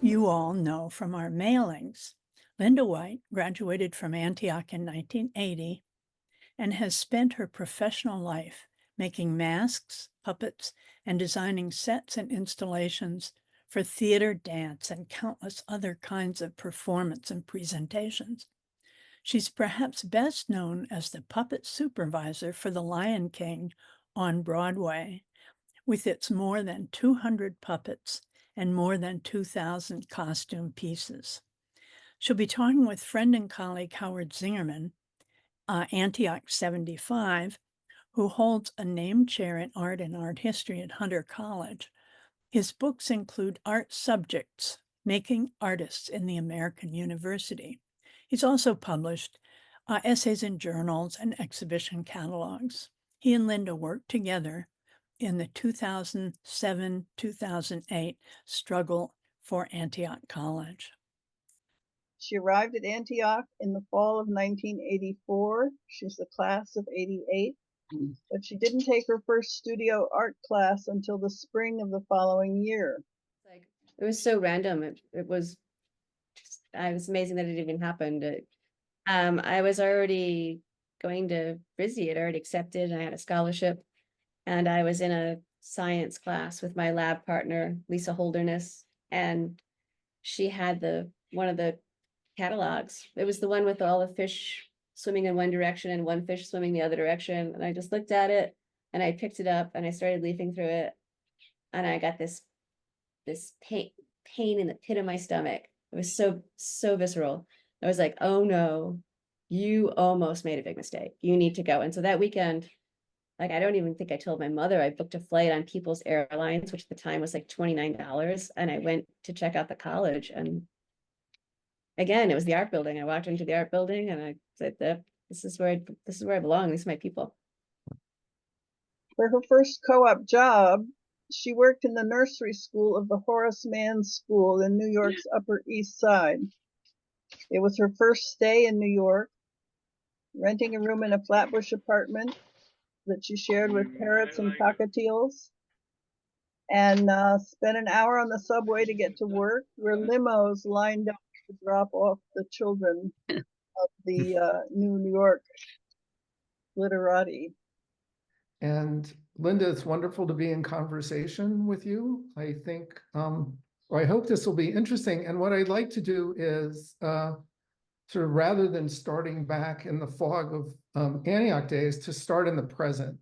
you all know from our mailings, Lynda White graduated from Antioch in 1980 and has spent her professional life making masks, puppets, and designing sets and installations for theater, dance, and countless other kinds of performance and presentations. She's perhaps best known as the puppet supervisor for The Lion King on Broadway, with its more than 200 puppets and more than 2,000 costume pieces. She'll be talking with friend and colleague Howard Zingerman, Antioch 75, who holds a named chair in art and art history at Hunter College. His books include Art Subjects, Making Artists in the American University. He's also published essays in journals and exhibition catalogs. He and Lynda worked together in the 2007-2008 struggle for Antioch College. She arrived at Antioch in the fall of 1984. She's the class of 88, but she didn't take her first studio art class until the spring of the following year. Like, it was so random. It was amazing that it even happened. I was already going to RISD. I'd already accepted, and I had a scholarship. And I was in a science class with my lab partner, Lisa Holderness, and she had one of the catalogs. It was the one with all the fish swimming in one direction and one fish swimming the other direction. And I just looked at it and I picked it up and I started leafing through it. And I got this pain in the pit of my stomach. It was so visceral. I was like, oh no, you almost made a big mistake. You need to go. And so that weekend, like, I don't even think I told my mother. I booked a flight on People's Airlines, which at the time was like $29. And I went to check out the college. And again, it was the art building. I walked into the art building and I said, this is where I belong. These are my people. For her first co-op job, she worked in the nursery school of the Horace Mann School in New York's Upper East Side. It was her first stay in New York, renting a room in a Flatbush apartment that she shared with parrots and cockatiels, and spent an hour on the subway to get to work, where limos lined up to drop off the children of the New York literati. And Lynda, it's wonderful to be in conversation with you. I think, or I hope this will be interesting. And what I'd like to do is sort of, rather than starting back in the fog of Antioch days, to start in the present.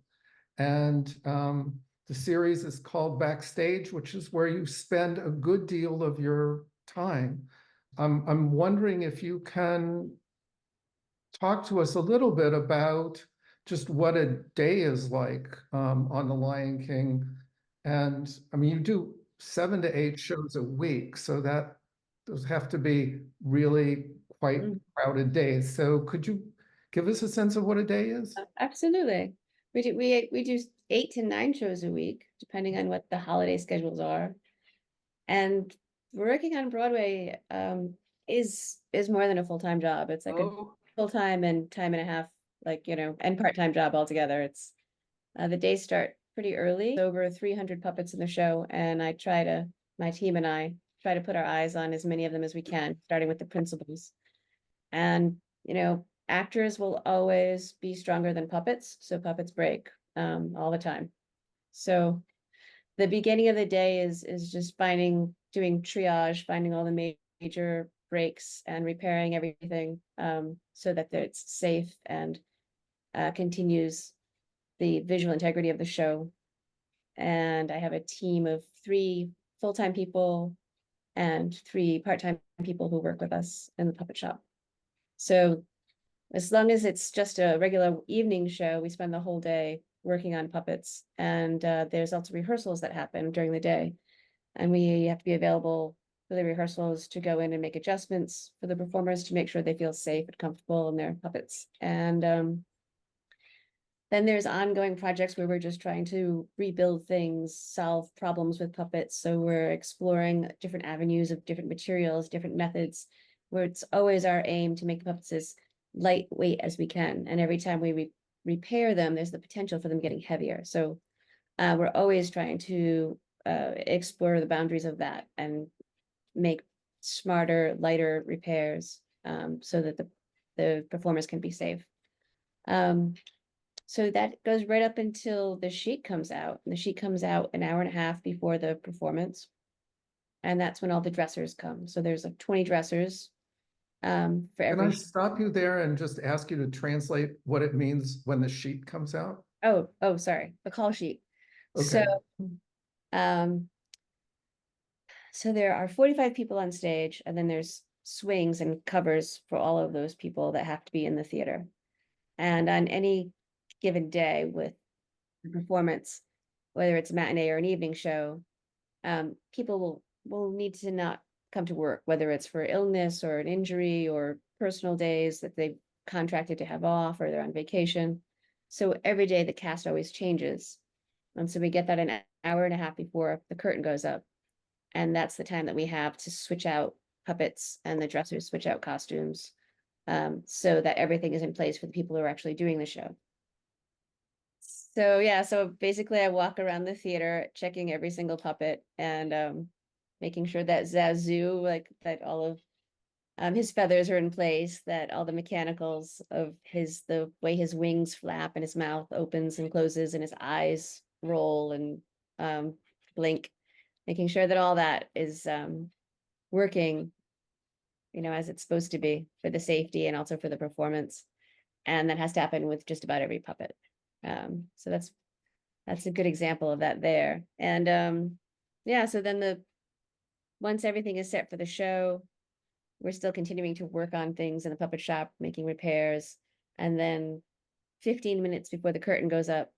And the series is called Backstage, which is where you spend a good deal of your time. I'm wondering if you can talk to us a little bit about just what a day is like on The Lion King. And I mean, you do 7 to 8 shows a week, so that those have to be really quite crowded days. So could you give us a sense of what a day is? Absolutely. We do 8 to 9 shows a week, depending on what the holiday schedules are. And working on Broadway is more than a full-time job. It's like a full-time and time and a half, like, and part-time job altogether. It's the days start pretty early. Over 300 puppets in the show, and my team and I try to put our eyes on as many of them as we can, starting with the principals. And actors will always be stronger than puppets, so puppets break all the time. So the beginning of the day is just doing triage, finding all the major breaks and repairing everything so that it's safe and continues the visual integrity of the show. And I have a team of 3 full-time people and 3 part-time people who work with us in the puppet shop. So as long as it's just a regular evening show, we spend the whole day working on puppets. And there's also rehearsals that happen during the day. And we have to be available for the rehearsals to go in and make adjustments for the performers to make sure they feel safe and comfortable in their puppets. And then there's ongoing projects where we're just trying to rebuild things, solve problems with puppets. So we're exploring different avenues of different materials, different methods, where it's always our aim to make the puppets as lightweight as we can. And every time we repair them, there's the potential for them getting heavier. So we're always trying to explore the boundaries of that and make smarter, lighter repairs, so that the performers can be safe. So that goes right up until the sheet comes out. And the sheet comes out an hour and a half before the performance. And that's when all the dressers come. So there's like 20 dressers for Can every. I stop you there and just ask you to translate what it means when the sheet comes out? Oh, sorry, the call sheet. Okay. Um, so there are 45 people on stage, and then there's swings and covers for all of those people that have to be in the theater. And on any given day with the performance, whether it's a matinee or an evening show, people will need to not come to work, whether it's for illness or an injury or personal days that they've contracted to have off, or they're on vacation. So every day the cast always changes. And so we get that an hour and a half before the curtain goes up. And that's the time that we have to switch out puppets and the dressers switch out costumes, so that everything is in place for the people who are actually doing the show. So yeah, so basically I walk around the theater checking every single puppet and making sure that Zazu, like that all of his feathers are in place, that all the mechanicals of the way his wings flap and his mouth opens and closes and his eyes roll and blink, making sure that all that is working, as it's supposed to be for the safety and also for the performance. And that has to happen with just about every puppet. So that's a good example of that there. And yeah, so then once everything is set for the show, we're still continuing to work on things in the puppet shop, making repairs. And then 15 minutes before the curtain goes up,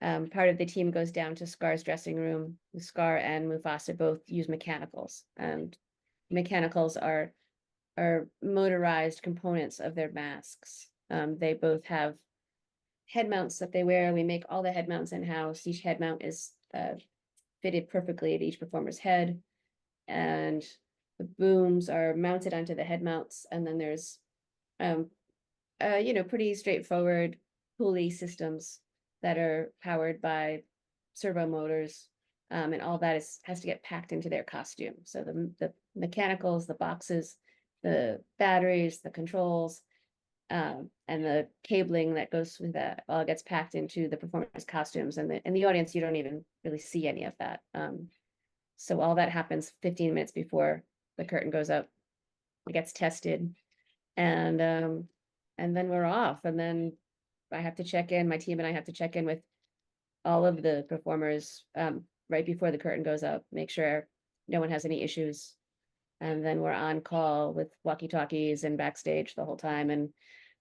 part of the team goes down to Scar's dressing room. Scar and Mufasa both use mechanicals, and mechanicals are motorized components of their masks. They both have head mounts that they wear. We make all the head mounts in-house. Each head mount is fitted perfectly at each performer's head. And the booms are mounted onto the head mounts. And then there's, pretty straightforward pulley systems that are powered by servo motors. And all that has to get packed into their costume. So the mechanicals, the boxes, the batteries, the controls, and the cabling that goes with that all gets packed into the performance costumes. And in the audience, you don't even really see any of that. So all that happens 15 minutes before the curtain goes up. It gets tested, and then we're off. And then I have to check in. My team and I have to check in with all of the performers right before the curtain goes up, make sure no one has any issues. And then we're on call with walkie-talkies and backstage the whole time, and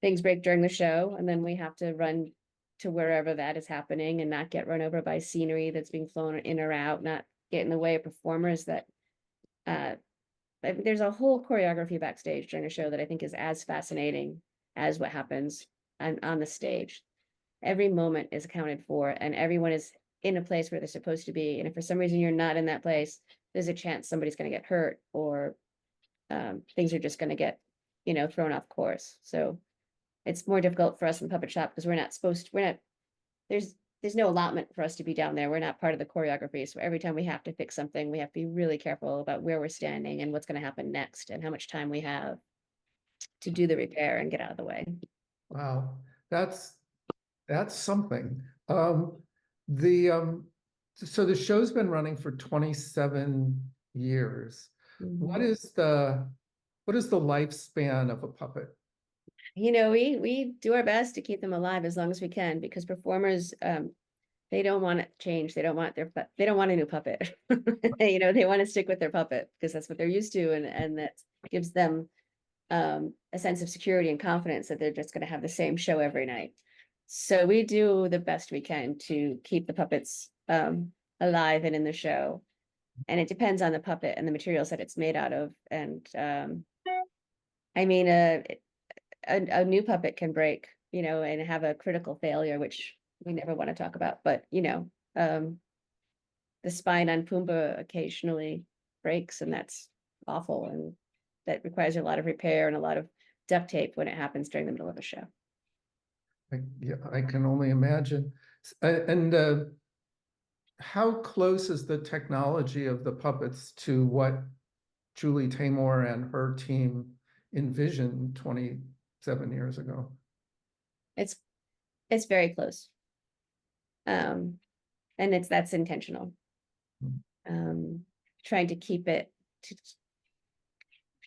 things break during the show, and then we have to run to wherever that is happening and not get run over by scenery that's being flown in or out, not get in the way of performers that there's a whole choreography backstage during a show that I think is as fascinating as what happens on the stage. Every moment is accounted for, and everyone is in a place where they're supposed to be. And if for some reason you're not in that place, there's a chance somebody's going to get hurt, or things are just going to get, thrown off course. So it's more difficult for us in the puppet shop because there's no allotment for us to be down there. We're not part of the choreography. So every time we have to fix something, we have to be really careful about where we're standing and what's going to happen next and how much time we have to do the repair and get out of the way. Wow, that's something. So the show's been running for 27 years. What is the lifespan of a puppet? We do our best to keep them alive as long as we can, because performers, they don't want to change. They don't want a new puppet. They want to stick with their puppet because that's what they're used to. And that gives them a sense of security and confidence that they're just going to have the same show every night. So we do the best we can to keep the puppets alive and in the show. And it depends on the puppet and the materials that it's made out of. And I mean, a new puppet can break, and have a critical failure, which we never want to talk about. But, the spine on Pumbaa occasionally breaks, and that's awful. And that requires a lot of repair and a lot of duct tape when it happens during the middle of a show. Yeah, I can only imagine. And how close is the technology of the puppets to what Julie Taymor and her team envisioned 27 years ago. It's very close. And that's intentional. Trying to keep it,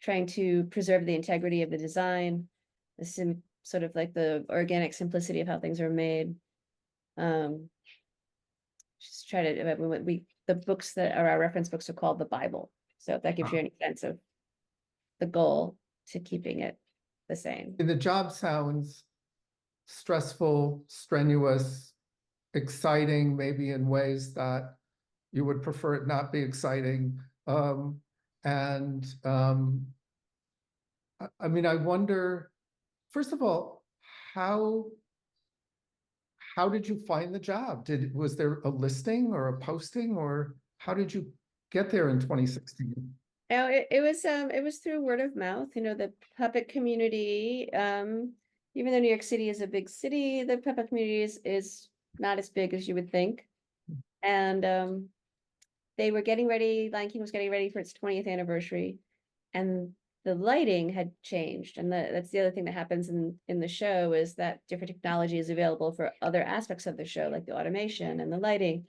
trying to preserve the integrity of the design, sort of like the organic simplicity of how things are made. Just try to, the books that are our reference books are called the Bible. So if that gives you any sense of the goal to keeping it the same. And the job sounds stressful, strenuous, exciting, maybe in ways that you would prefer it not be exciting. I mean, I wonder, first of all, how did you find the job? Was there a listing or a posting, or how did you get there in 2016? No, it was through word of mouth, the puppet community, even though New York City is a big city, the puppet community is not as big as you would think. And they were getting ready, Lion King was getting ready for its 20th anniversary, and the lighting had changed. And that's the other thing that happens in the show, is that different technology is available for other aspects of the show, like the automation and the lighting.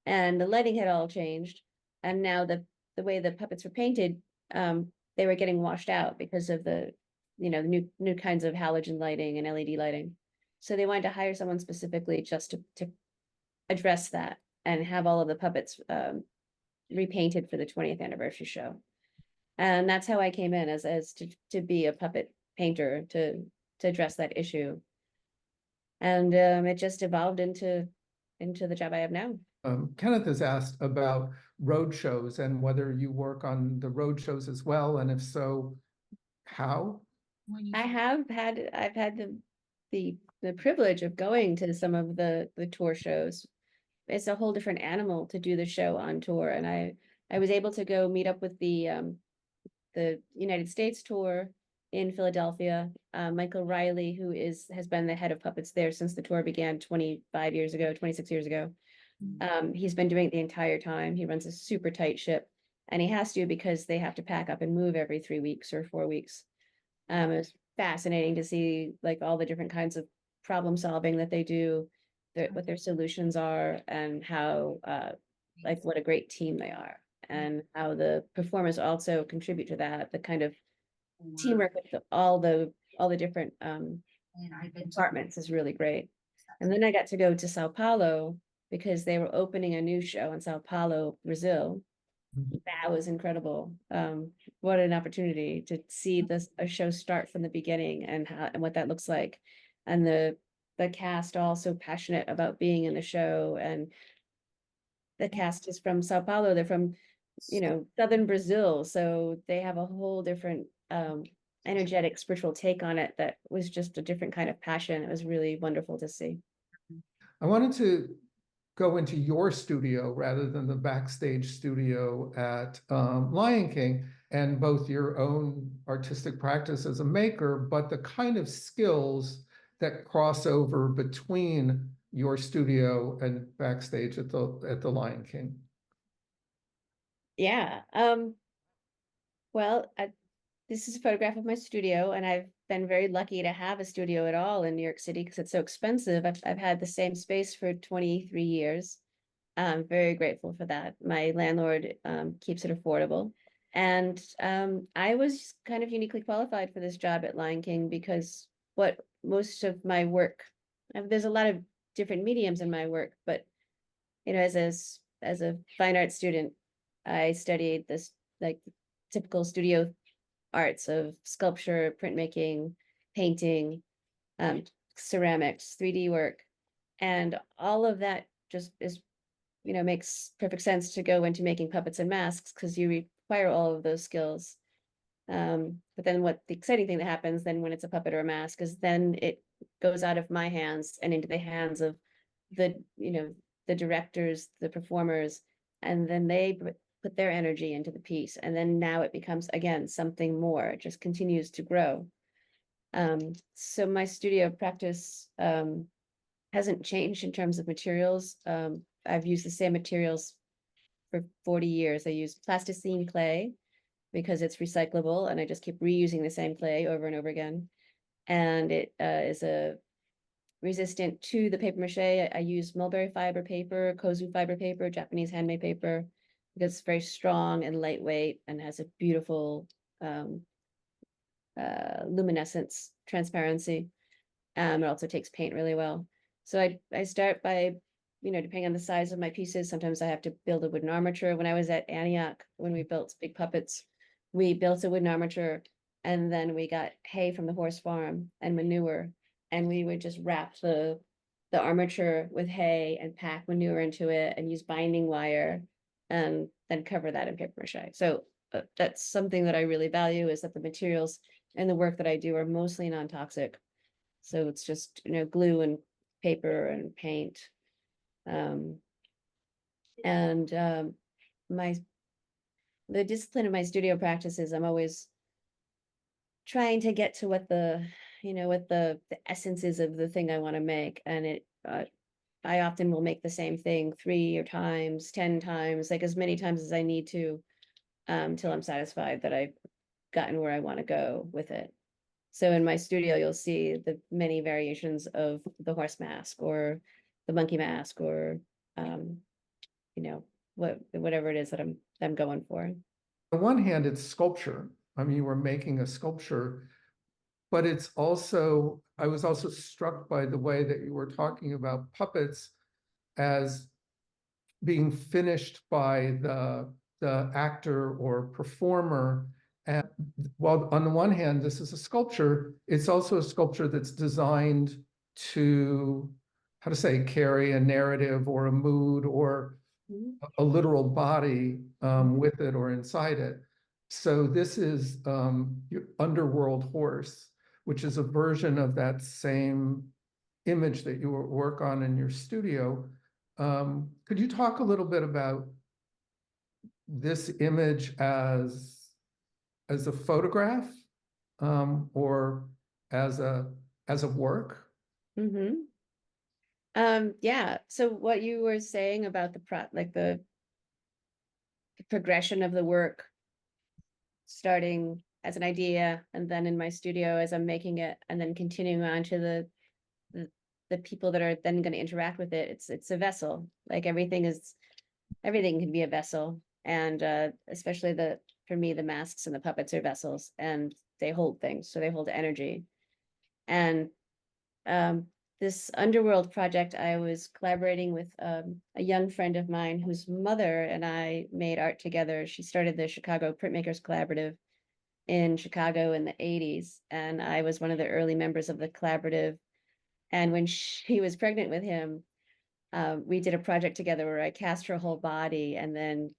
And the lighting had all changed. And now the way the puppets were painted, they were getting washed out because of the new kinds of halogen lighting and LED lighting. So they wanted to hire someone specifically just to address that and have all of the puppets repainted for the 20th anniversary show. And that's how I came in, as to be a puppet painter, to address that issue. And it just evolved into the job I have now. Kenneth has asked about road shows and whether you work on the road shows as well, and if so, how? I've had the privilege of going to some of the tour shows. It's a whole different animal to do the show on tour, and I was able to go meet up with the United States tour in Philadelphia. Michael Riley, who has been the head of puppets there since the tour began 26 years ago. He's been doing it the entire time. He runs a super tight ship, and he has to, because they have to pack up and move every 3 weeks or 4 weeks. It's fascinating to see like all the different kinds of problem solving that they do, what their solutions are, and how like what a great team they are, and how the performers also contribute to that. The kind of teamwork with all the different departments is really great. And then I got to go to Sao Paulo because they were opening a new show in Sao Paulo, Brazil. That was incredible. What an opportunity to see a show start from the beginning, and what that looks like. And the cast all so passionate about being in the show. And the cast is from Sao Paulo. They're from, southern Brazil. So they have a whole different energetic spiritual take on it that was just a different kind of passion. It was really wonderful to see. I wanted to go into your studio rather than the Backstage studio at Lion King, and both your own artistic practice as a maker, but the kind of skills that cross over between your studio and Backstage at the Lion King. Yeah. Well, this is a photograph of my studio, and I've been very lucky to have a studio at all in New York City because it's so expensive. I've had the same space for 23 years. I'm very grateful for that. My landlord keeps it affordable. And I was kind of uniquely qualified for this job at Lion King because what most of my work, there's a lot of different mediums in my work, but as a fine art student, I studied this like typical studio arts of sculpture, printmaking, painting, ceramics, 3D work, and all of that just is makes perfect sense to go into making puppets and masks because you require all of those skills. But then what the exciting thing that happens then when it's a puppet or a mask is then it goes out of my hands and into the hands of the directors, the performers, and then they put their energy into the piece. And then now it becomes, again, something more. It just continues to grow. So my studio practice hasn't changed in terms of materials. I've used the same materials for 40 years. I use plasticine clay, because it's recyclable and I just keep reusing the same clay over and over again. And it is a resistant to the paper mache. I use mulberry fiber paper, kozu fiber paper, Japanese handmade paper, because it's very strong and lightweight and has a beautiful luminescence, transparency. It also takes paint really well. So I start by, depending on the size of my pieces, sometimes I have to build a wooden armature. When I was at Antioch, when we built big puppets, we built a wooden armature, and then we got hay from the horse farm and manure, and we would just wrap the armature with hay and pack manure into it and use binding wire and then cover that in paper mache. So that's something that I really value, is that the materials and the work that I do are mostly non-toxic. So it's just, glue and paper and paint. The discipline of my studio practices, I'm always trying to get to what the essence is of the thing I want to make. And I often will make the same thing 3 times, 10 times, like as many times as I need to, till I'm satisfied that I've gotten where I want to go with it. So in my studio, you'll see the many variations of the horse mask or the monkey mask, or whatever it is that I'm going for. On the one hand, it's sculpture. I mean, you were making a sculpture, but it's also, I was also struck by the way that you were talking about puppets as being finished by the actor or performer. And while on the one hand, this is a sculpture, it's also a sculpture that's designed to, how to say, carry a narrative or a mood or a literal body with it or inside it. So this is your Underworld Horse, which is a version of that same image that you work on in your studio. Could you talk a little bit about this image as a photograph or as a work? Mm-hmm. Yeah. So what you were saying about the progression of the work, starting as an idea, and then in my studio as I'm making it, and then continuing on to the people that are then going to interact with it. It's a vessel. Like everything can be a vessel, and especially for me, the masks and the puppets are vessels, and they hold things, so they hold energy. And this Underworld project, I was collaborating with a young friend of mine whose mother and I made art together. She started the Chicago Printmakers Collaborative in Chicago in the 80s, and I was one of the early members of the collaborative. And when she was pregnant with him, we did a project together where I cast her whole body, and then,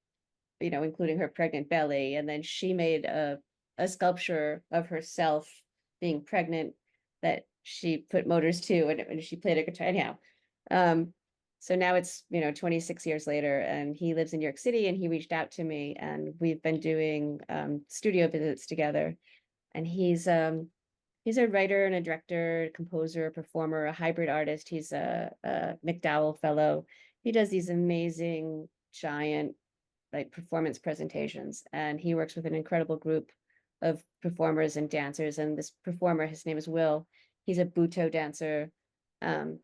including her pregnant belly. And then she made a sculpture of herself being pregnant that she put motors to, and she played a guitar. Anyhow, so now it's, 26 years later, and he lives in New York City, and he reached out to me, and we've been doing studio visits together. And he's a writer and a director, composer, performer, a hybrid artist. He's a McDowell fellow. He does these amazing, giant, like, performance presentations, and he works with an incredible group of performers and dancers. And this performer, his name is Will. He's a Buto dancer, and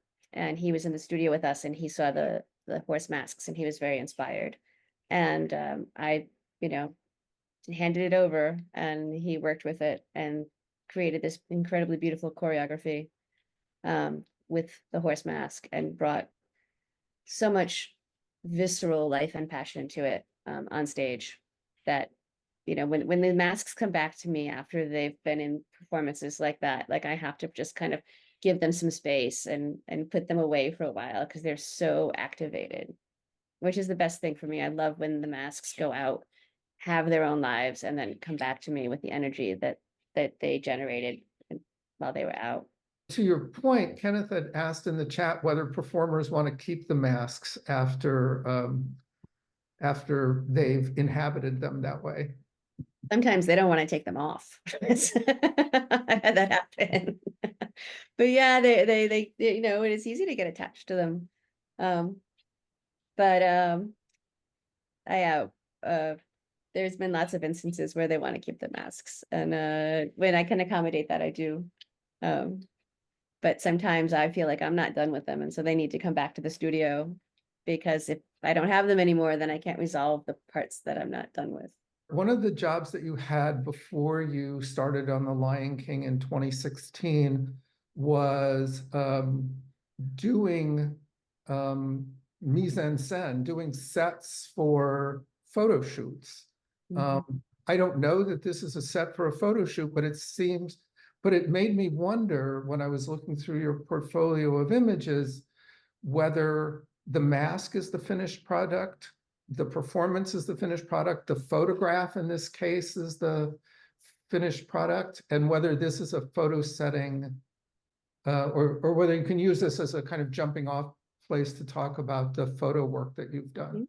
he was in the studio with us, and he saw the horse masks, and he was very inspired. And I, handed it over, and he worked with it and created this incredibly beautiful choreography with the horse mask, and brought so much visceral life and passion to it on stage, that when the masks come back to me after they've been in performances like that, like I have to just kind of give them some space and put them away for a while, because they're so activated, which is the best thing for me. I love when the masks go out, have their own lives, and then come back to me with the energy that they generated while they were out. To your point, Kenneth had asked in the chat whether performers want to keep the masks after they've inhabited them that way. Sometimes they don't want to take them off. I had that happen. But yeah, they it is easy to get attached to them. But I there's been lots of instances where they want to keep the masks, and when I can accommodate that, I do. Um, but sometimes I feel like I'm not done with them, and so they need to come back to the studio, because if I don't have them anymore, then I can't resolve the parts that I'm not done with. One of the jobs that you had before you started on The Lion King in 2016 was doing mise en scène, doing sets for photo shoots. I don't know that this is a set for a photo shoot, but it made me wonder when I was looking through your portfolio of images, whether the mask is the finished product, the performance is the finished product, the photograph in this case is the finished product, and whether this is a photo setting, or whether you can use this as a kind of jumping off place to talk about the photo work that you've done.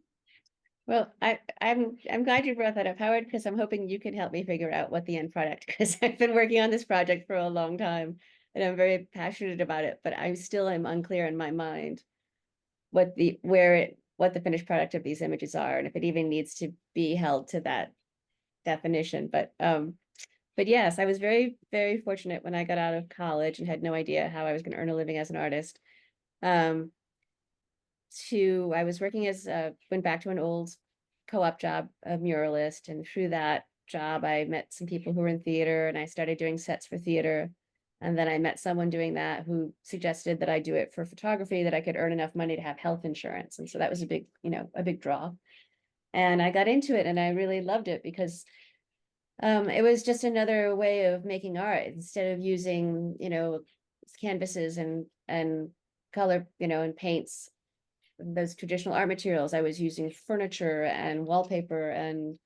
Well, I'm glad you brought that up, Howard, because I'm hoping you can help me figure out what the end product, because I've been working on this project for a long time and I'm very passionate about it, but I still am unclear in my mind what the finished product of these images are, and if it even needs to be held to that definition. But yes, I was very, very fortunate when I got out of college and had no idea how I was going to earn a living as an artist. I was working went back to an old co-op job, a muralist, and through that job I met some people who were in theater, and I started doing sets for theater. And then I met someone doing that who suggested that I do it for photography, that I could earn enough money to have health insurance. And so that was a big draw. And I got into it and I really loved it, because it was just another way of making art. Instead of using, canvases and color, and paints, those traditional art materials, I was using furniture and wallpaper and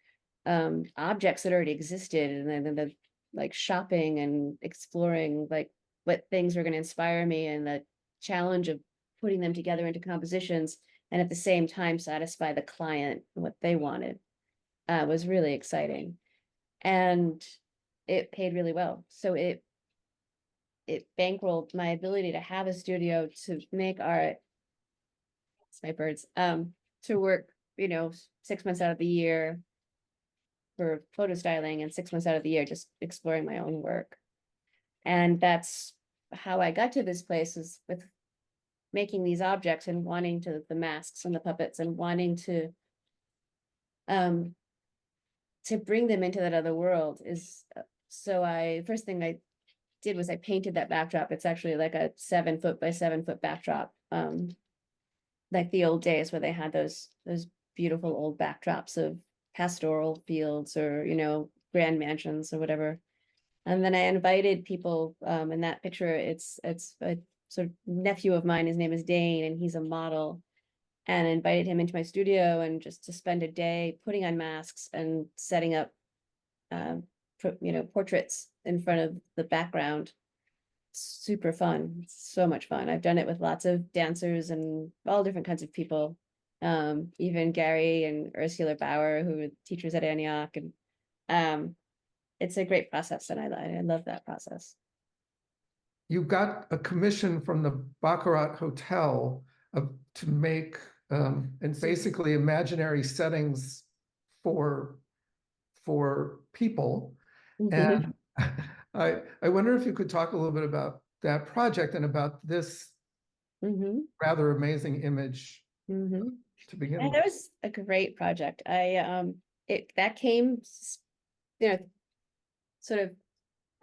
objects that already existed, and then the like shopping and exploring like what things were going to inspire me, and the challenge of putting them together into compositions and at the same time satisfy the client and what they wanted was really exciting. And it paid really well. So it bankrolled my ability to have a studio, to make art. It's my birds. To work, 6 months out of the year for photo styling, and 6 months out of the year just exploring my own work. And that's how I got to this place, is with making these objects and wanting the masks and the puppets, and wanting to bring them into that other world. First thing I did was I painted that backdrop. It's actually like a 7-foot by 7-foot backdrop. Like the old days where they had those beautiful old backdrops of pastoral fields, or grand mansions or whatever. And then I invited people, in that picture, it's a sort of nephew of mine. His name is Dane, and he's a model. And I invited him into my studio, and just to spend a day putting on masks and setting up portraits in front of the background. Super fun. So much fun. I've done it with lots of dancers and all different kinds of people. Even Gary and Ursula Bauer, who were teachers at Antioch. And it's a great process, and I love that process. You got a commission from the Baccarat Hotel to make and basically imaginary settings for people. And I wonder if you could talk a little bit about that project and about this rather amazing image to begin with. That was a great project. That came, sort of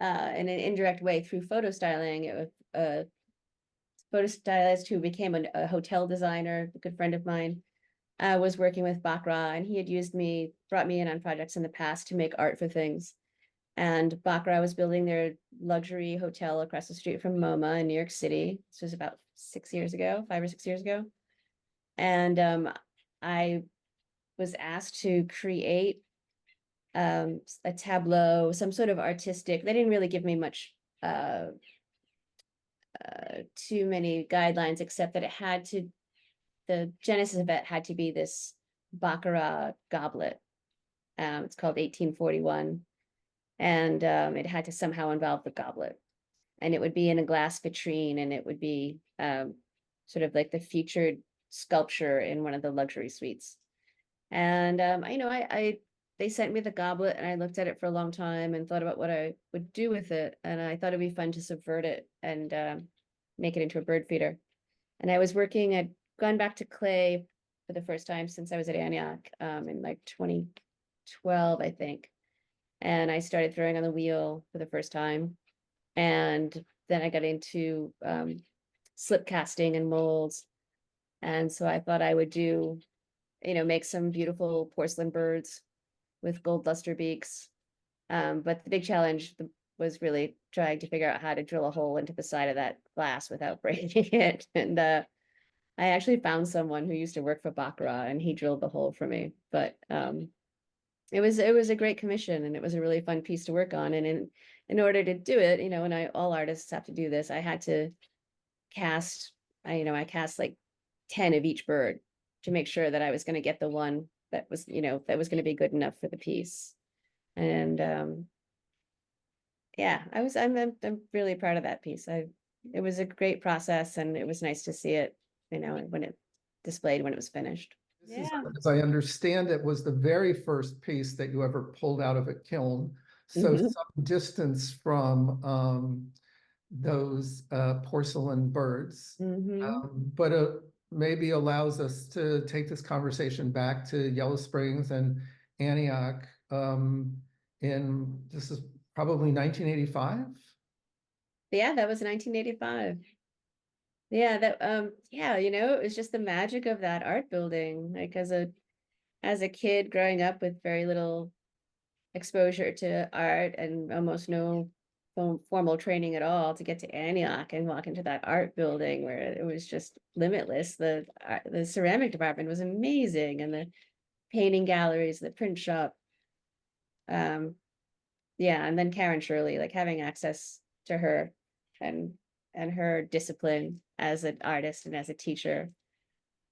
in an indirect way through photo styling. It was a photo stylist who became a hotel designer, a good friend of mine. Was working with Baccarat, and he had brought me in on projects in the past to make art for things. And Baccarat was building their luxury hotel across the street from MoMA in New York City. This was about 5 or 6 years ago. And I was asked to create a tableau, some sort of artistic. They didn't really give me much, too many guidelines, except that the genesis of it had to be this Baccarat goblet. It's called 1841. And it had to somehow involve the goblet. And it would be in a glass vitrine, and it would be sort of like the featured sculpture in one of the luxury suites. And I they sent me the goblet, and I looked at it for a long time and thought about what I would do with it. And I thought it'd be fun to subvert it and make it into a bird feeder. And I was working, I'd gone back to clay for the first time since I was at Antioch in like 2012, I think. And I started throwing on the wheel for the first time. And then I got into slip casting and molds. And so I thought I would do, make some beautiful porcelain birds with gold luster beaks. But the big challenge was really trying to figure out how to drill a hole into the side of that glass without breaking it. And I actually found someone who used to work for Baccarat, and he drilled the hole for me. But it was a great commission, and it was a really fun piece to work on. And in order to do it, and all artists have to do this, I had to cast, I cast like 10 of each bird to make sure that I was going to get the one that was, that was going to be good enough for the piece. And yeah, I'm really proud of that piece. It was a great process, and it was nice to see it, when it displayed when it was finished. This is, Yeah. as I understand it, was the very first piece that you ever pulled out of a kiln. So Mhm. some distance from those porcelain birds. But maybe allows us to take this conversation back to Yellow Springs and Antioch this is probably 1985. Yeah, that was 1985. Yeah, it was just the magic of that art building. Like as a kid growing up with very little exposure to art and almost no formal training at all, to get to Antioch and walk into that art building where it was just limitless. The ceramic department was amazing, and the painting galleries, the print shop. Yeah, and then Karen Shirley, like having access to her and her discipline as an artist and as a teacher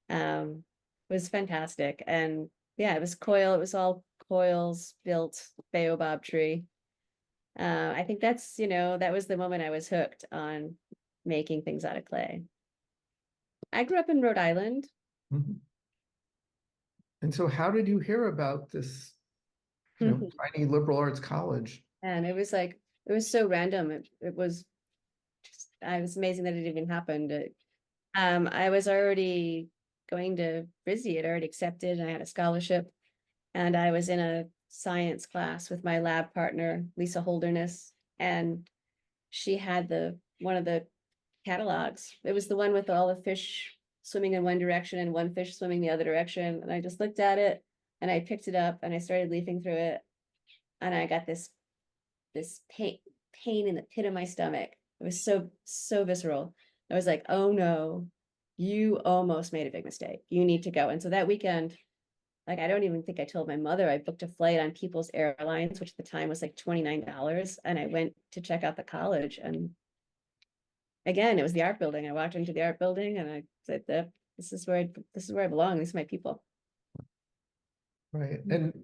was fantastic. And yeah, it was all coils built baobab tree. I think that's, that was the moment I was hooked on making things out of clay. I grew up in Rhode Island. Mhm. And so how did you hear about this, tiny liberal arts college? And it was like, it was so random. It was was amazing that it even happened. I was already going to RISD, had already accepted, and I had a scholarship. And I was in a science class with my lab partner, Lisa Holderness, and she had one of the catalogs. It was the one with all the fish swimming in one direction and one fish swimming the other direction. And I just looked at it, and I picked it up, and I started leafing through it. And I got this pain in the pit of my stomach. It was so visceral. I was like, oh no, you almost made a big mistake. You need to go. And so that weekend, like, I don't even think I told my mother, I booked a flight on People's Airlines, which at the time was like $29. And I went to check out the college. And again, it was the art building. I walked into the art building, and I said, this is where I belong. These are my people. Right. And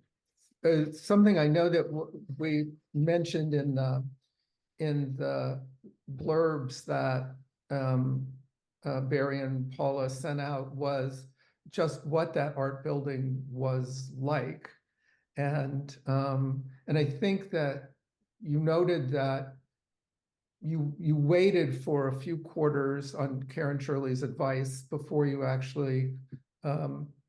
something I know that we mentioned in the blurbs that Barry and Paula sent out was just what that art building was like. And I think that you noted that you waited for a few quarters on Karen Shirley's advice before you actually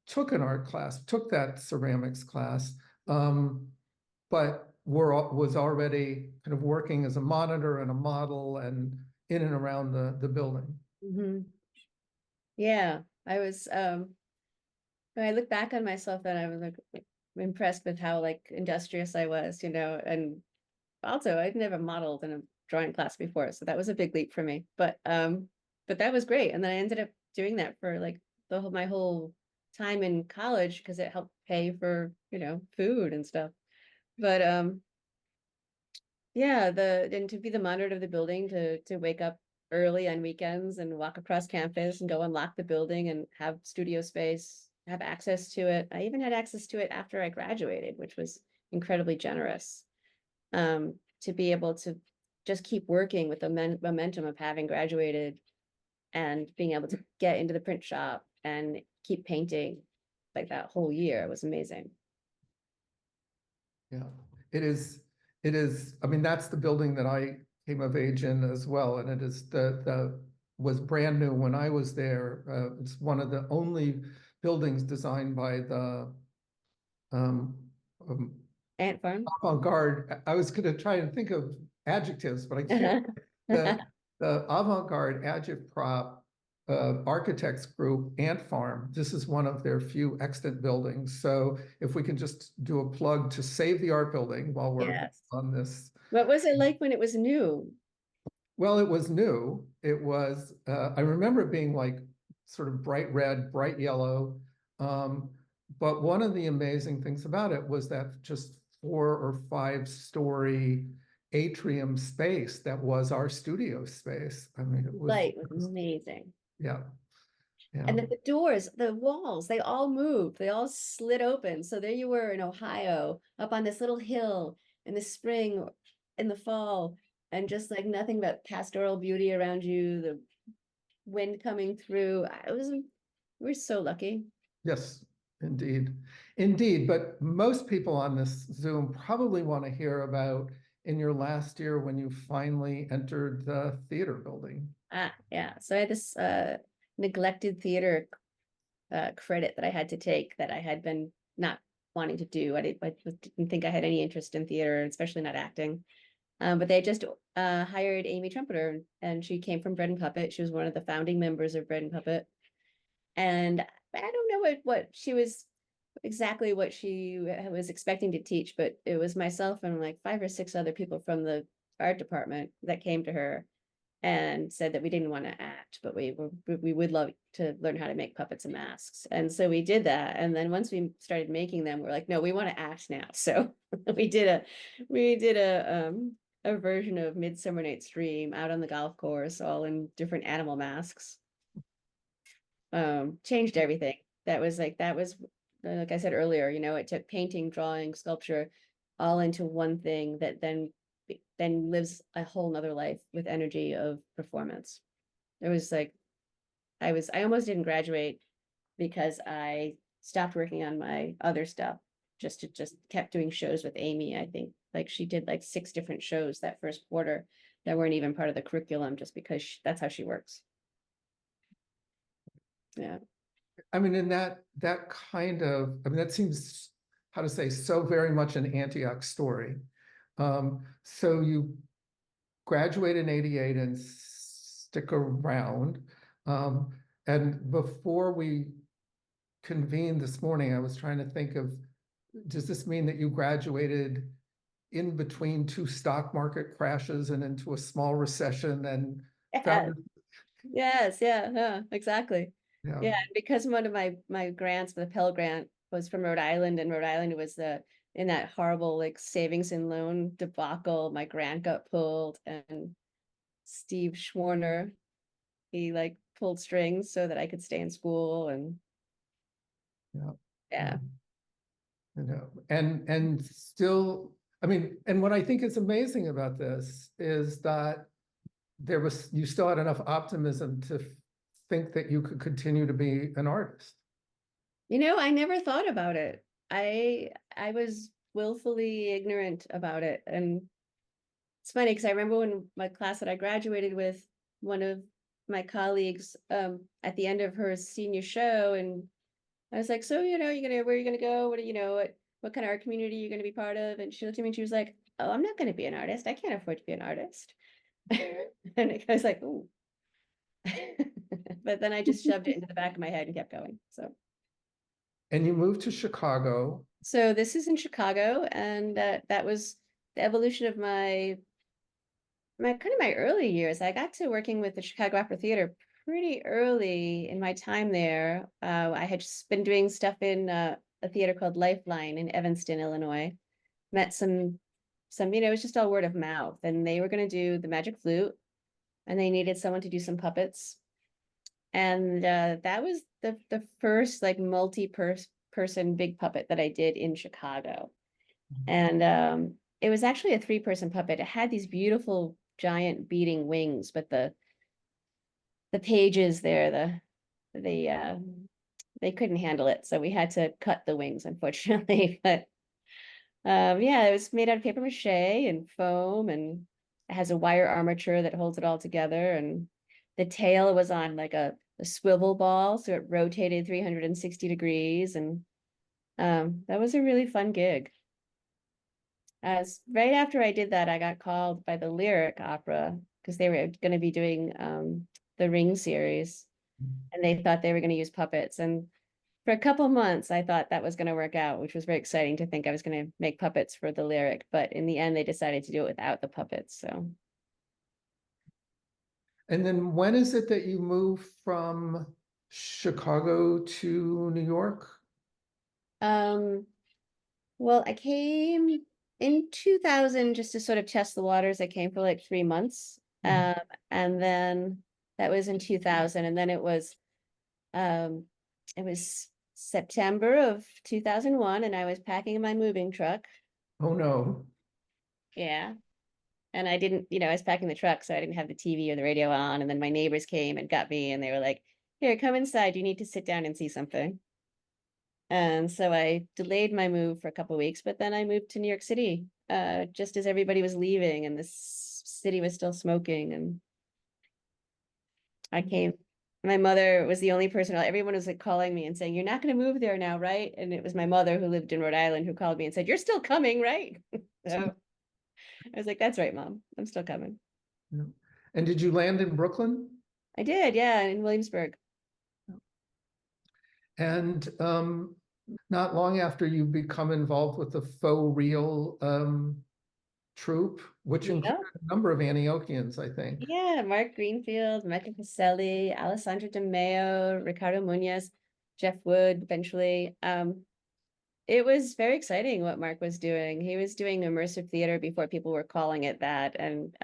took an art class, took that ceramics class, but was already kind of working as a monitor and a model and in and around the building. Yeah, I was, when I look back on myself, and I was like impressed with how like industrious I was, and also I'd never modeled in a drawing class before, so that was a big leap for me. But that was great. And then I ended up doing that for like my whole time in college, because it helped pay for, food and stuff. But yeah, and to be the monitor of the building, to wake up early on weekends and walk across campus and go unlock the building and have studio space, have access to it. I even had access to it after I graduated, which was incredibly generous. To be able to just keep working with the momentum of having graduated and being able to get into the print shop and keep painting like that whole year was amazing. Yeah, it is, I mean, that's the building that I came of age in as well, and it is was brand new when I was there. It's one of the only buildings designed by the um, um, Ant farm. avant-garde. I was gonna try and think of adjectives, but I can't. The avant-garde agitprop architects group, Ant Farm. This is one of their few extant buildings. So if we can just do a plug to save the art building while we're Yes. on this. What was it like when it was new? Well, it was new. It was, I remember it being like sort of bright red, bright yellow. But one of the amazing things about it was that just 4 or 5 story atrium space that was our studio space. I mean, it was, Light was amazing. yeah. Yeah. And then the doors, the walls, they all moved, they all slid open. So there you were in Ohio, up on this little hill in the spring, in the fall, and just like nothing but pastoral beauty around you, the wind coming through. We're so lucky. Yes, indeed. Indeed. But most people on this Zoom probably want to hear about in your last year when you finally entered the theater building. Yeah. So I had this neglected theater credit that I had to take that I had been not wanting to do. I didn't think I had any interest in theater, especially not acting. But they just hired Amy Trompeter, and she came from Bread and Puppet. She was one of the founding members of Bread and Puppet. And I don't know what she was exactly what she was expecting to teach, but it was myself and like 5 or 6 other people from the art department that came to her and said that we didn't want to act, but we would love to learn how to make puppets and masks. And so we did that. And then once we started making them, we're like, no, we want to act now. So we did a version of Midsummer Night's Dream out on the golf course, all in different animal masks. Changed everything. That was like I said earlier, it took painting, drawing, sculpture all into one thing that then lives a whole nother life with energy of performance. It was like I almost didn't graduate because I stopped working on my other stuff just kept doing shows with Amy. I think like she did like 6 different shows that first quarter that weren't even part of the curriculum just because that's how she works. Yeah. I mean, in that kind of, I mean, that seems, how to say, so very much an Antioch story. So you graduate in '88 and stick around. And before we convened this morning, I was trying to think of, does this mean that you graduated in between 2 stock market crashes and into a small recession and found? Yes, yeah, exactly. Yeah. Yeah, because one of my grants, the Pell Grant, was from Rhode Island, and Rhode Island was in that horrible like savings and loan debacle. My grant got pulled, and Steve Schwarner, he like pulled strings so that I could stay in school, and yeah. And still, I mean, and what I think is amazing about this is that you still had enough optimism to think that you could continue to be an artist. I never thought about it. I was willfully ignorant about it. And it's funny because I remember when my class that I graduated with, one of my colleagues at the end of her senior show, and I was like, so, where are you gonna go? What kind of art community are you gonna be part of? And she looked at me and she was like, oh, I'm not gonna be an artist. I can't afford to be an artist. And I was like, ooh. But then I just shoved it into the back of my head and kept going. And you moved to Chicago. So this is in Chicago, and that was the evolution of my early years. I got to working with the Chicago Opera Theater pretty early in my time there. I had just been doing stuff in a theater called Lifeline in Evanston, Illinois. Met some, it was just all word of mouth, and they were going to do the Magic Flute, and they needed someone to do some puppets. And that was the first like multi-person big puppet that I did in Chicago. And it was actually a 3-person puppet. It had these beautiful giant beating wings, but the pages there, they couldn't handle it. So we had to cut the wings, unfortunately. But Yeah, it was made out of paper mache and foam, and it has a wire armature that holds it all together. And the tail was on like a swivel ball, so it rotated 360 degrees. And that was a really fun gig. As right after I did that, I got called by the Lyric Opera because they were going to be doing the Ring series, and they thought they were going to use puppets. And for a couple months, I thought that was going to work out, which was very exciting to think I was going to make puppets for the Lyric. But in the end, they decided to do it without the puppets. So, And then when is it that you move from Chicago to New York? um, well, I came in 2000 just to sort of test the waters. I came for like 3 months. Mhm. And then that was in 2000. And then um, it was September of 2001, and I was packing in my moving truck. Oh, no. Yeah. And I didn't, I was packing the truck, so I didn't have the TV or the radio on. And then my neighbors came and got me, and they were like, "Here, come inside. You need to sit down and see something." And so I delayed my move for a couple of weeks, but then I moved to New York City, just as everybody was leaving and this city was still smoking. And I came. My mother was the only person, everyone was like calling me and saying, "You're not going to move there now, right?" And it was my mother who lived in Rhode Island who called me and said, "You're still coming, right?" So I was like, "That's right, Mom. I'm still coming." Yeah. And did you land in Brooklyn? I did, yeah, in Williamsburg. And not long after you become involved with the faux real troupe, which Yeah, included a number of Antiochians, I think. yeah, Mark Greenfield, Michael Caselli, Alessandra De Meo, Ricardo Munoz, Jeff Wood, eventually. It was very exciting what Mark was doing. He was doing immersive theater before people were calling it that. And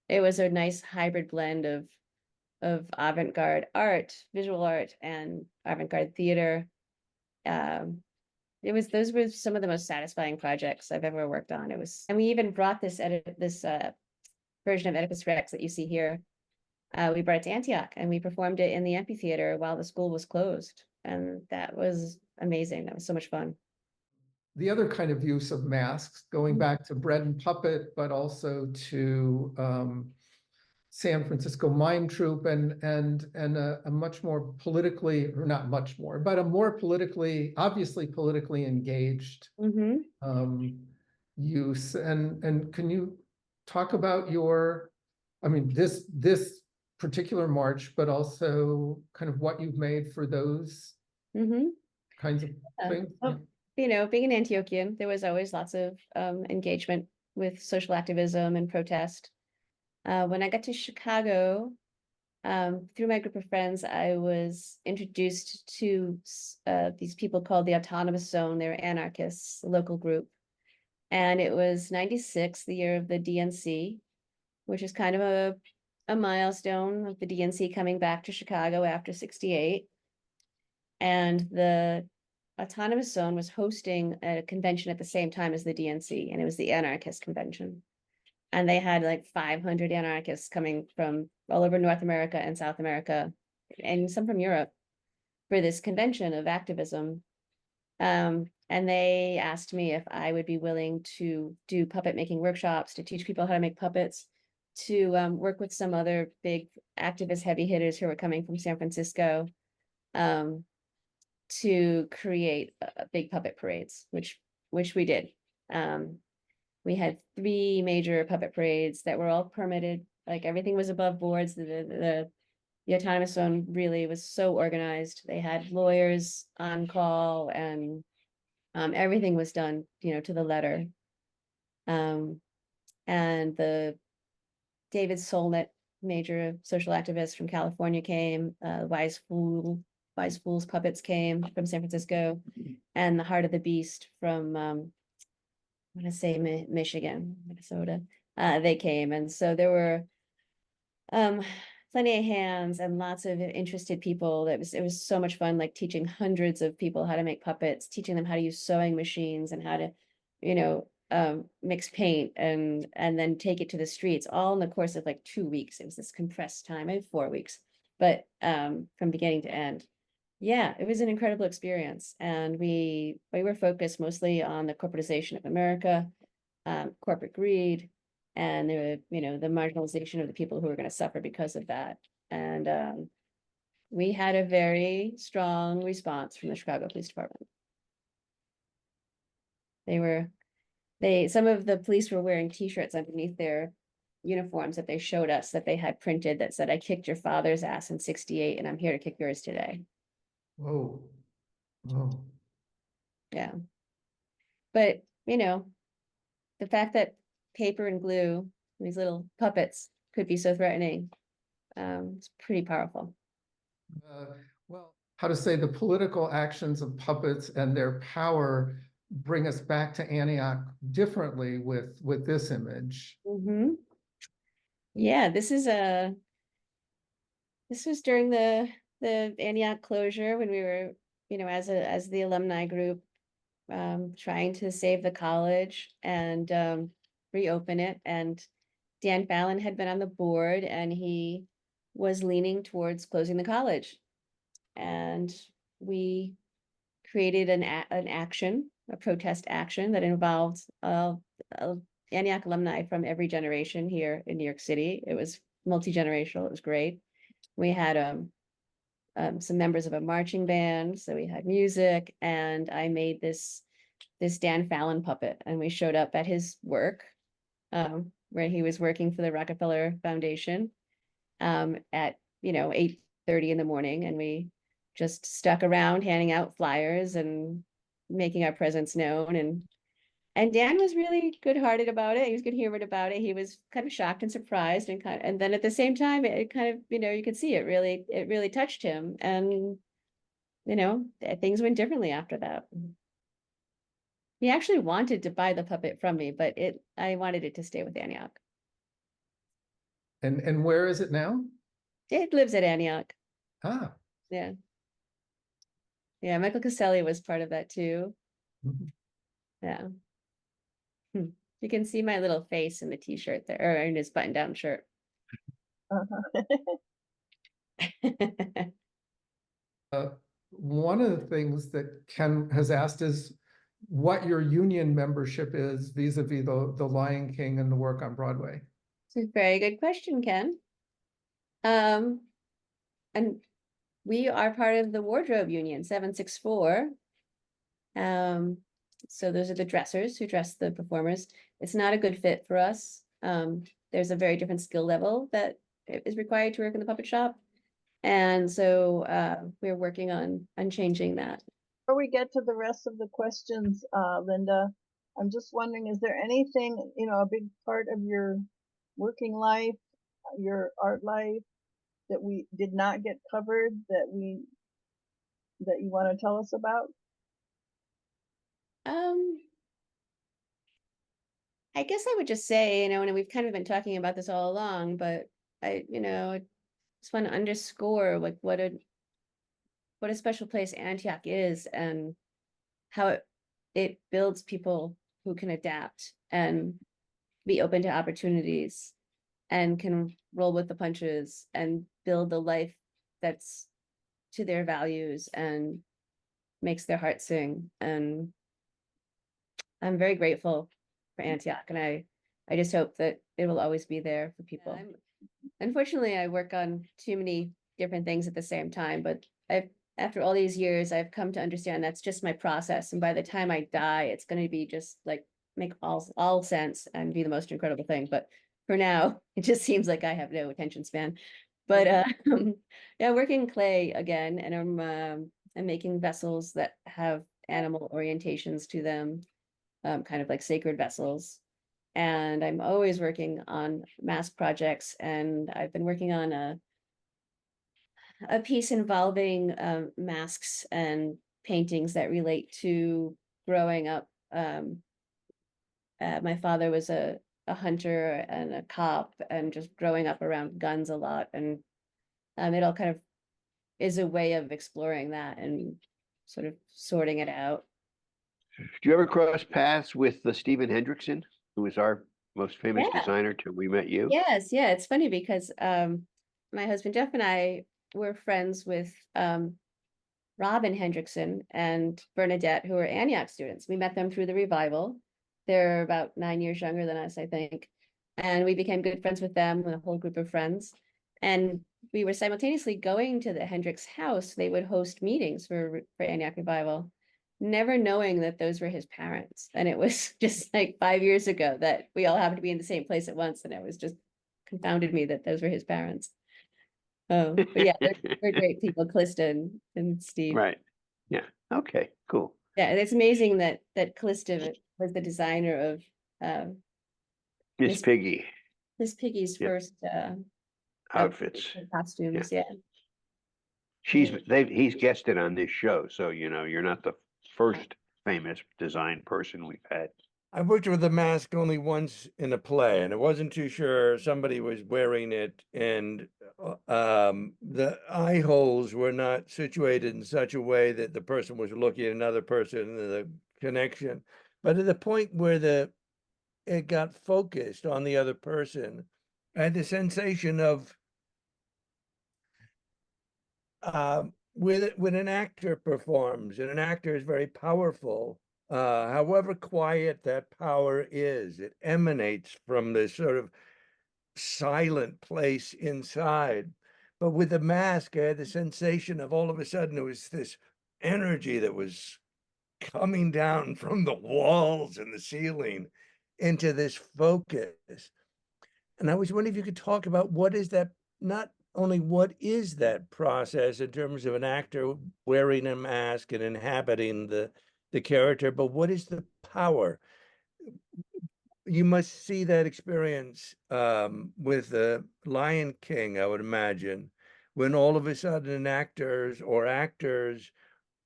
it was a nice hybrid blend of avant-garde art, visual art, and avant-garde theater. Um, those were some of the most satisfying projects I've ever worked on. And we even brought this version of Oedipus Rex that you see here. We brought it to Antioch and we performed it in the amphitheater while the school was closed. And that was amazing. That was so much fun. The other kind of use of masks, going back to bread and puppet, but also to San Francisco Mime Troupe and a much more politically, or not much more, but a more politically, obviously politically engaged use. And can you talk about this particular march, but also kind of what you've made for those kinds of things? Well, being an Antiochian, there was always lots of engagement with social activism and protest. When I got to Chicago, through my group of friends, I was introduced to these people called the Autonomous Zone. They were anarchists, a local group. And it was 96, the year of the DNC, which is kind of a milestone of the DNC coming back to Chicago after 68. And the Autonomous Zone was hosting a convention at the same time as the DNC, and it was the anarchist convention. And they had like 500 anarchists coming from all over North America and South America, and some from Europe, for this convention of activism. And they asked me if I would be willing to do puppet making workshops, to teach people how to make puppets, to work with some other big activist heavy hitters who were coming from San Francisco, to create big puppet parades, which we did. We had 3 major puppet parades that were all permitted. Like everything was above boards. The Autonomous Zone really was so organized. They had lawyers on call, and everything was done, to the letter. And the David Solnit, major social activist from California, came. Wise Fools Puppets came from San Francisco, and the Heart of the Beast from I'm gonna say Michigan, Minnesota. They came, and so there were plenty of hands and lots of interested people. It was so much fun, like teaching hundreds of people how to make puppets, teaching them how to use sewing machines and how to, mix paint and then take it to the streets, all in the course of like 2 weeks. It was this compressed time. I had 4 weeks, but from beginning to end. Yeah, it was an incredible experience, and we were focused mostly on the corporatization of America, corporate greed, and the marginalization of the people who were going to suffer because of that. And we had a very strong response from the Chicago Police Department. Some of the police were wearing T-shirts underneath their uniforms that they showed us that they had printed that said, "I kicked your father's ass in '68, and I'm here to kick yours today." Whoa. Whoa. Yeah. But, the fact that paper and glue, these little puppets, could be so threatening, it's pretty powerful. Well, how to say the political actions of puppets and their power bring us back to Antioch differently with this image. Mm-hmm. Yeah, this was during the Antioch closure when we were, as the alumni group, trying to save the college and reopen it. And Dan Fallon had been on the board, and he was leaning towards closing the college. And we created a protest action that involved Antioch alumni from every generation here in New York City. It was multi-generational. It was great. We had some members of a marching band, so we had music, and I made this Dan Fallon puppet, and we showed up at his work, where he was working for the Rockefeller Foundation, at 8:30 in the morning, and we just stuck around handing out flyers and making our presence known. And Dan was really good-hearted about it. He was good-humored about it. He was kind of shocked and surprised, and then at the same time, it kind of, you could see it really touched him, and things went differently after that. He actually wanted to buy the puppet from me, but I wanted it to stay with Antioch. And where is it now? It lives at Antioch. Ah. Yeah. Yeah, Michael Caselli was part of that too. Mhm. Yeah. You can see my little face in the t-shirt there, or in his button-down shirt. Uh-huh. One of the things that Ken has asked is what your union membership is vis-a-vis the Lion King and the work on Broadway. It's a very good question, Ken. And we are part of the wardrobe union, 764. So those are the dressers who dress the performers. It's not a good fit for us. There's a very different skill level that is required to work in the puppet shop. And so we're working on changing that. Before we get to the rest of the questions, Lynda, I'm just wondering, is there anything, a big part of your working life, your art life, that we did not get covered that you want to tell us about? I guess I would just say, and we've kind of been talking about this all along, but I just want to underscore like what a special place Antioch is, and how it builds people who can adapt and be open to opportunities and can roll with the punches and build a life that's to their values and makes their heart sing. And I'm very grateful for Antioch, and I just hope that it will always be there for people. Unfortunately, I work on too many different things at the same time, but after all these years, I've come to understand that's just my process. And by the time I die, it's going to be just like make all sense and be the most incredible thing. But for now, it just seems like I have no attention span. But yeah, working clay again, and I'm making vessels that have animal orientations to them, kind of like sacred vessels. And I'm always working on mask projects, and I've been working on a piece involving masks and paintings that relate to growing up. My father was a hunter and a cop, and just growing up around guns a lot, and it all kind of is a way of exploring that and sort of sorting it out. Do you ever cross paths with Stephen Hendrickson, who was our most famous Yeah. designer till we met you? Yes, yeah, it's funny because my husband Jeff and I were friends with Robin Hendrickson and Bernadette, who were Antioch students. We met them through the revival. They're about 9 years younger than us, I think. And we became good friends with them, with a whole group of friends. And we were simultaneously going to the Hendricks house. They would host meetings for Antioch Revival, never knowing that those were his parents. And it was just like 5 years ago that we all happened to be in the same place at once. And it was just confounded me that those were his parents. Oh, but yeah, they're great people, Callista and Steve. Right. Yeah. Okay, cool. Yeah, and it's amazing that Callista was the designer of Miss Miss Piggy Miss Piggy's Yeah. first outfits. costumes. Yeah. He's guested on this show, so you know, you're not the first famous design person we've had. I worked with a mask only once in a play, and I wasn't too sure somebody was wearing it, and the eye holes were not situated in such a way that the person was looking at another person and the connection. But at the point where it got focused on the other person, I had the sensation of when an actor performs, and an actor is very powerful, however quiet that power is, it emanates from this sort of silent place inside. But with the mask, I had the sensation of all of a sudden it was this energy that was coming down from the walls and the ceiling into this focus. And I was wondering if you could talk about what is that, not only what is that process in terms of an actor wearing a mask and inhabiting the character, but what is the power? You must see that experience with the Lion King, I would imagine, when all of a sudden actors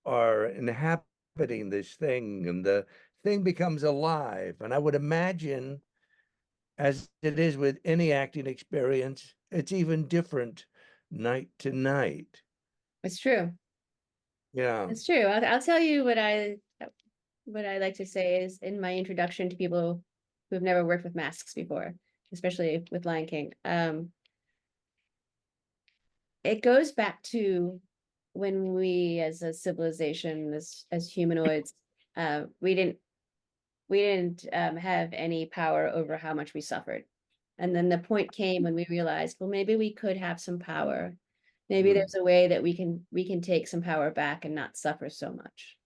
are inhabiting this thing and the thing becomes alive. And I would imagine, as it is with any acting experience, it's even different night to night. It's true. Yeah. It's true. I'll tell you what I like to say is in my introduction to people who have never worked with masks before, especially with Lion King. It goes back to when we, as a civilization, as humanoids, we didn't have any power over how much we suffered. And then the point came when we realized, well, maybe we could have some power. Maybe there's a way that we can take some power back and not suffer so much.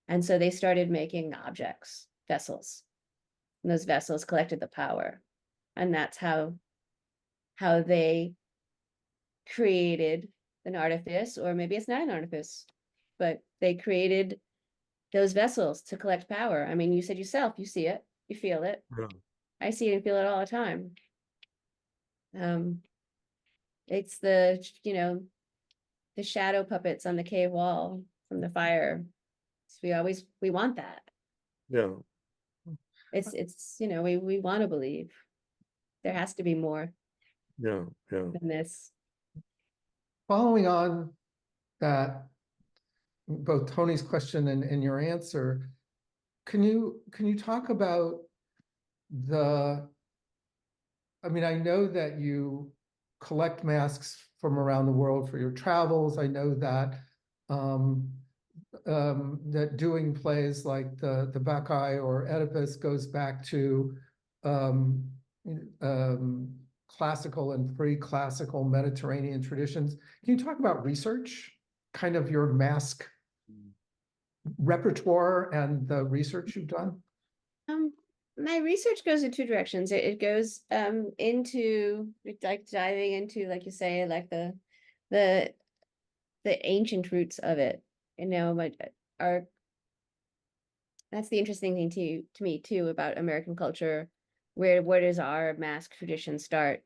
And so they started making objects, vessels. And those vessels collected the power. And that's how they created an artifice, or maybe it's not an artifice, but they created those vessels to collect power. I mean, you said yourself, you see it, you feel it. Yeah. I see it and feel it all the time. It's the, the shadow puppets on the cave wall from the fire. So we want that. Yeah. It's we want to believe there has to be more Yeah. Yeah. than this. Following on that, both Tony's question and your answer, can you talk about I mean, I know that you collect masks from around the world for your travels. I know that that doing plays like the Bacchae or Oedipus goes back to classical and pre-classical Mediterranean traditions. Can you talk about research, kind of your mask repertoire and the research you've done? My research goes in two directions. It goes into like diving into, like you say, like the ancient roots of it. That's the interesting thing to me too about American culture. Where does our mask tradition start?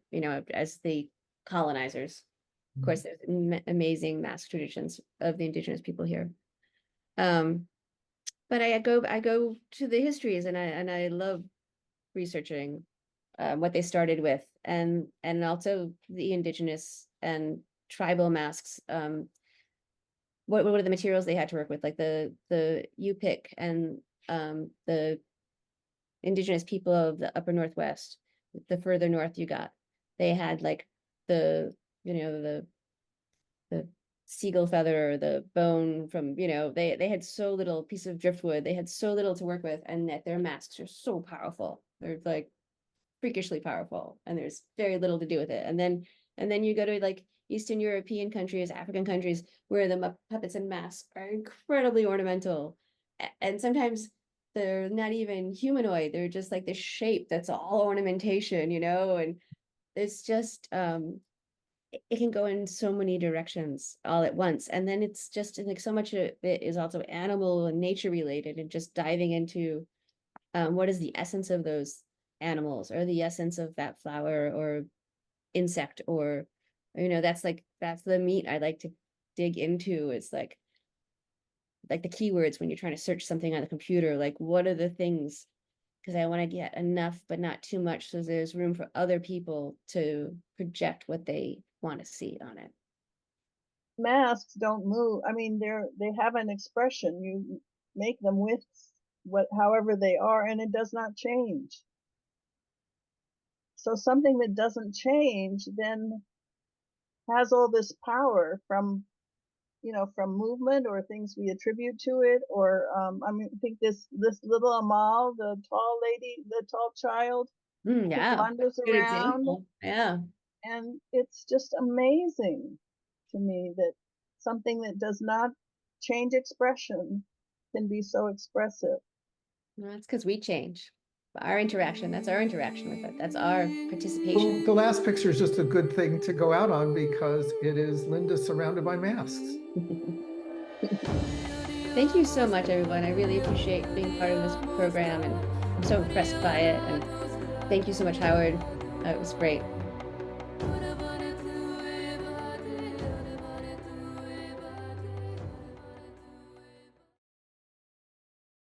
As the colonizers. Of course, there's amazing mask traditions of the indigenous people here. But I go to the histories, and I love researching what they started with, and also the indigenous and tribal masks. What are the materials they had to work with, like the Yupik and the indigenous people of the upper Northwest. The further north you got, they had like the seagull feather or the bone from, you know, they had so little piece of driftwood, they had so little to work with, and that their masks are so powerful. They're like freakishly powerful, and there's very little to do with it. And then you go to like Eastern European countries, African countries, where the puppets and masks are incredibly ornamental. And sometimes they're not even humanoid, they're just like this shape that's all ornamentation, you know, and it's just it can go in so many directions all at once. And then it's just like so much of it is also animal and nature related, and just diving into what is the essence of those animals, or the essence of that flower or insect, or you know, that's the meat I like to dig into. It's like the keywords when you're trying to search something on the computer, like what are the things, because I want to get enough but not too much, so there's room for other people to project what they want to see on it. Masks don't move. I mean, they have an expression. You make them with however they are, and it does not change. So something that doesn't change then has all this power from, you know, from movement or things we attribute to it. Or I mean, I think this little Amal, the tall lady, the tall child, Yeah, wanders good around, example. Yeah. and it's just amazing to me that something that does not change expression can be so expressive. Well, that's because we change. Our interaction, that's our interaction with it. That's our Well, participation. the last picture is just a good thing to go out on because it is Lynda surrounded by masks. Thank you so much, everyone. I really appreciate being part of this program, and I'm so impressed by it. And thank you so much, Howard. It was great.